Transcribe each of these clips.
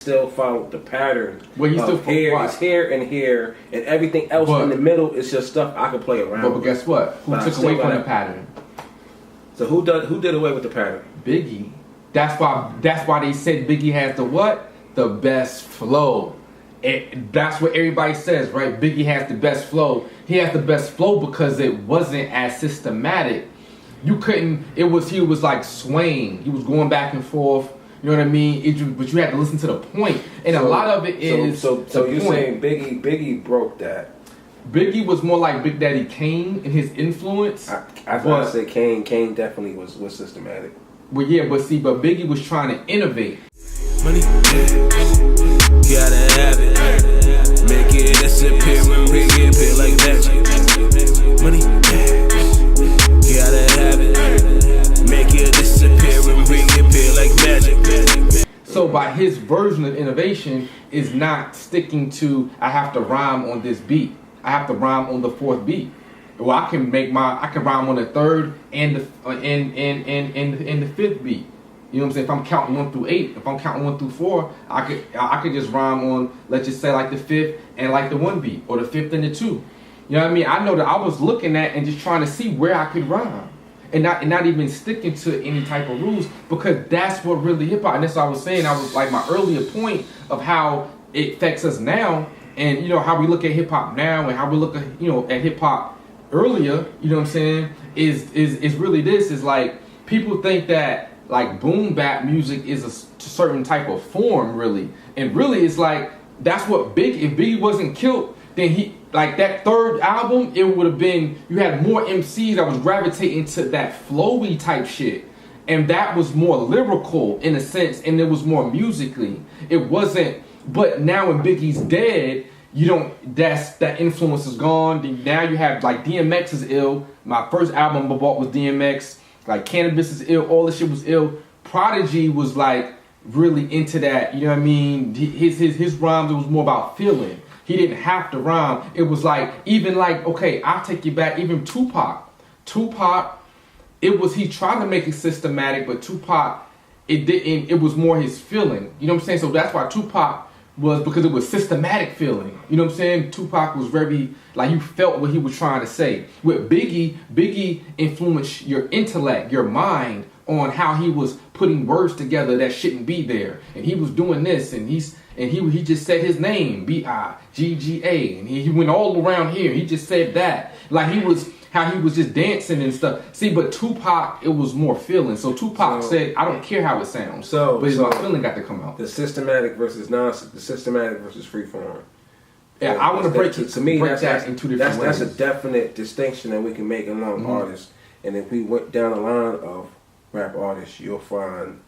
still followed the pattern. Well, he still here is here, and everything else in the middle is just stuff I can play around. But guess what? Who took away from the pattern? So who did away with the pattern? Biggie. That's why they said Biggie has the what? The best flow. That's what everybody says, right? Biggie has the best flow. He has the best flow because it wasn't as systematic. He was like swaying. He was going back and forth. You know what I mean? But you had to listen to the point. And a lot of it is So you're saying Biggie broke that. Biggie was more like Big Daddy Kane in his influence. I thought I said Kane. Kane definitely was systematic. Well, yeah, but Biggie was trying to innovate. Money, gotta have it. Make it disappear and bring it appear like magic. Money, gotta have it. Make it disappear and bring it appear like magic. So by his version of innovation is not sticking to I have to rhyme on this beat. I have to rhyme on the fourth beat. Well, I can rhyme on the third and the fifth beat. You know what I'm saying? If I'm counting 1 through 8, if I'm counting 1 through 4, I could just rhyme on, let's just say like the fifth and like the 1 beat, or the fifth and the 2. You know what I mean? I know that I was looking at and just trying to see where I could rhyme, and not even sticking to any type of rules, because that's what really hip hop. And that's what I was saying. I was like my earlier point of how it affects us now, and you know how we look at hip hop now, and how we look at at hip hop earlier. You know what I'm saying? Is really this is like people think that like boom bap music is a certain type of form, really, and really it's like that's what if Biggie wasn't killed, then he like that third album, it would have been you had more MCs that was gravitating to that flowy type shit, and that was more lyrical in a sense, and it was more musically. It wasn't. But now when Biggie's dead, that influence is gone. Now you have like DMX is ill. My first album I bought was DMX. Like Cannabis is ill, all this shit was ill. Prodigy was like really into that, you know what I mean? His rhymes, it was more about feeling. He didn't have to rhyme. It was like, even like, okay, I'll take you back, even Tupac, he tried to make it systematic, but Tupac, it was more his feeling. You know what I'm saying? So that's why Tupac was, because it was systematic feeling. You know what I'm saying? Tupac was very, like you felt what he was trying to say. With Biggie influenced your intellect, your mind, on how he was putting words together that shouldn't be there. And he was doing this, and he just said his name, B-I-G-G-A, and he went all around here. He just said that. Like he was just dancing and stuff. See, but Tupac, it was more feeling. So Tupac said, I don't care how it sounds. But my feeling got to come out. The systematic versus freeform. Yeah, I want to break that in two different ways. That's a definite distinction that we can make among artists. And if we went down the line of rap artists, you'll find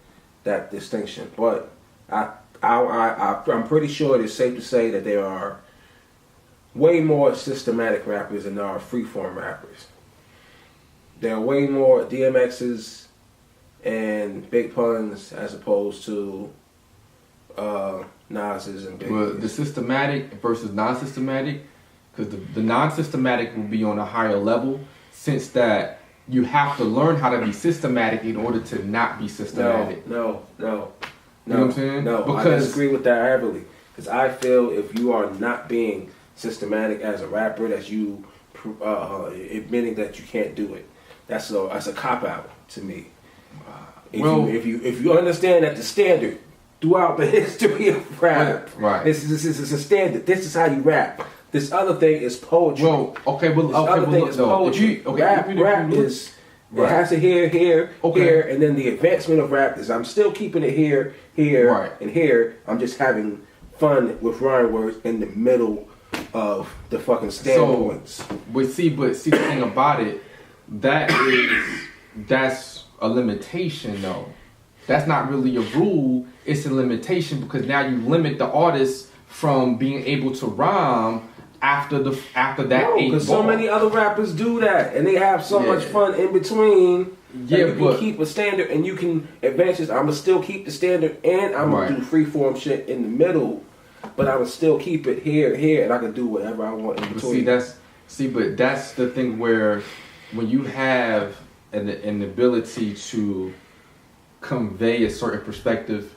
that distinction. But I'm pretty sure it is safe to say that there are way more systematic rappers than there are freeform rappers. There are way more DMXs and Big Puns as opposed to Nas's and Biggie. Well, the systematic versus non-systematic, because the non-systematic will be on a higher level, since that you have to learn how to be systematic in order to not be systematic. No. You know what I'm saying? No, because I disagree with that heavily. Because I feel if you are not being systematic as a rapper, that's you admitting that you can't do it. That's a cop out to me. If you understand that the standard throughout the history of rap, right? This is a standard. This is how you rap. This other thing is poetry. Rap is it has to here, and then the advancement of rap is I'm still keeping it here, and here. I'm just having fun with rhyme words in the middle of the fucking standpoints. But see the thing about it, that's a limitation though. That's not really a rule. It's a limitation because now you limit the artist from being able to rhyme after that. No, because so many other rappers do that, and they have so much fun in between. Yeah, you can keep a standard, and you can advance this. I'ma still keep the standard, and I'm gonna do freeform shit in the middle, but I would still keep it here, and I can do whatever I want in between. But that's the thing where when you have an ability to convey a certain perspective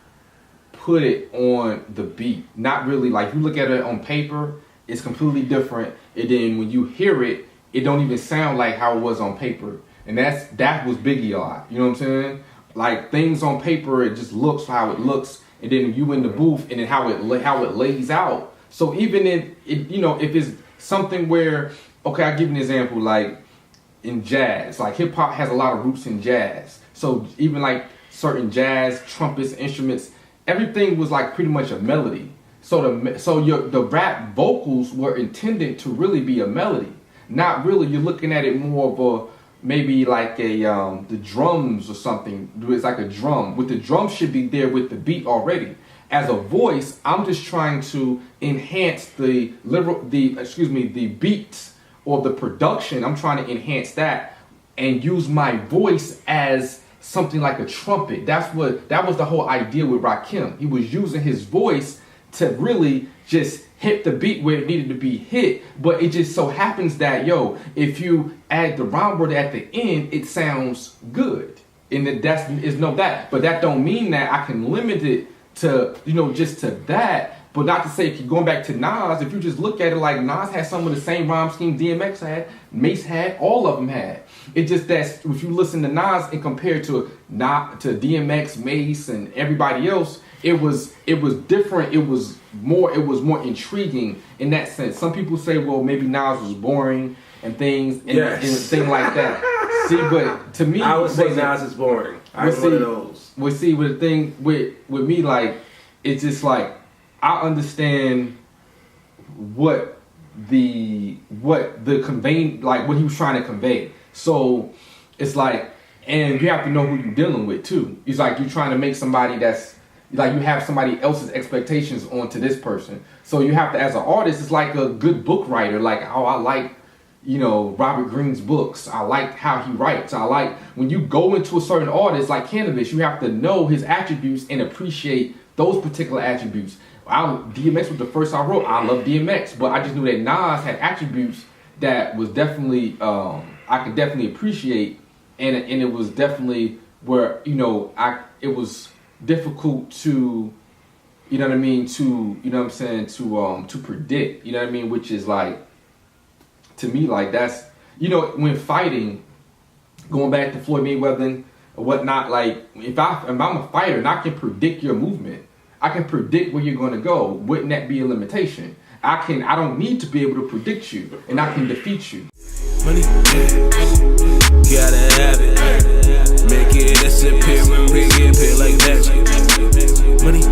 put it on the beat. Not really, like you look at it on paper, it's completely different. And then when you hear it, it don't even sound like how it was on paper. And that was Biggie a lot. You know what I'm saying? Like things on paper, it just looks how it looks, and then you in the booth, and then how it lays out. So even if if it's something where, okay, I'll give you an example, like in jazz, like hip hop has a lot of roots in jazz. So even like certain jazz trumpets, instruments, everything was like pretty much a melody. So the rap vocals were intended to really be a melody. Not really, you're looking at it more of a, maybe like the drums or something. It's like a drum. With the drum should be there with the beat already. As a voice, I'm just trying to enhance the beats or the production. I'm trying to enhance that and use my voice as something like a trumpet. That was the whole idea with Rakim. He was using his voice to really just hit the beat where it needed to be hit. But it just so happens that, if you add the rhyme word at the end, it sounds good. And but that don't mean that I can limit it to, just to that. But not to say, if you're going back to Nas, if you just look at it, like Nas had some of the same rhyme scheme DMX had, Mace had, all of them had. It's just that if you listen to Nas and compare to DMX, Mace, and everybody else, it was different. It was more intriguing in that sense. Some people say, well, maybe Nas was boring and things and things like that. See, but to me, I would say Nas is boring. I'm one of those. Well, see, with the thing with me, like, it's just like, I understand what the conveying, like what he was trying to convey. So it's like, and you have to know who you're dealing with too. It's like you're trying to make somebody that's like, you have somebody else's expectations onto this person. So you have to, as an artist, it's like a good book writer. Like, oh, I like, Robert Greene's books. I like how he writes. I like when you go into a certain artist like Cannabis, you have to know his attributes and appreciate those particular attributes. DMX was the first I wrote. I love DMX, but I just knew that Nas had attributes that was definitely I could definitely appreciate, and it was definitely where it was difficult to to predict, which is like, to me, like, that's when fighting, going back to Floyd Mayweather or whatnot, like if I'm a fighter and I can predict your movement, I can predict where you're going to go. Wouldn't that be a limitation? I don't need to be able to predict you, and I can defeat you. Money, gotta have it. Make it disappear and bring it back like that. Money.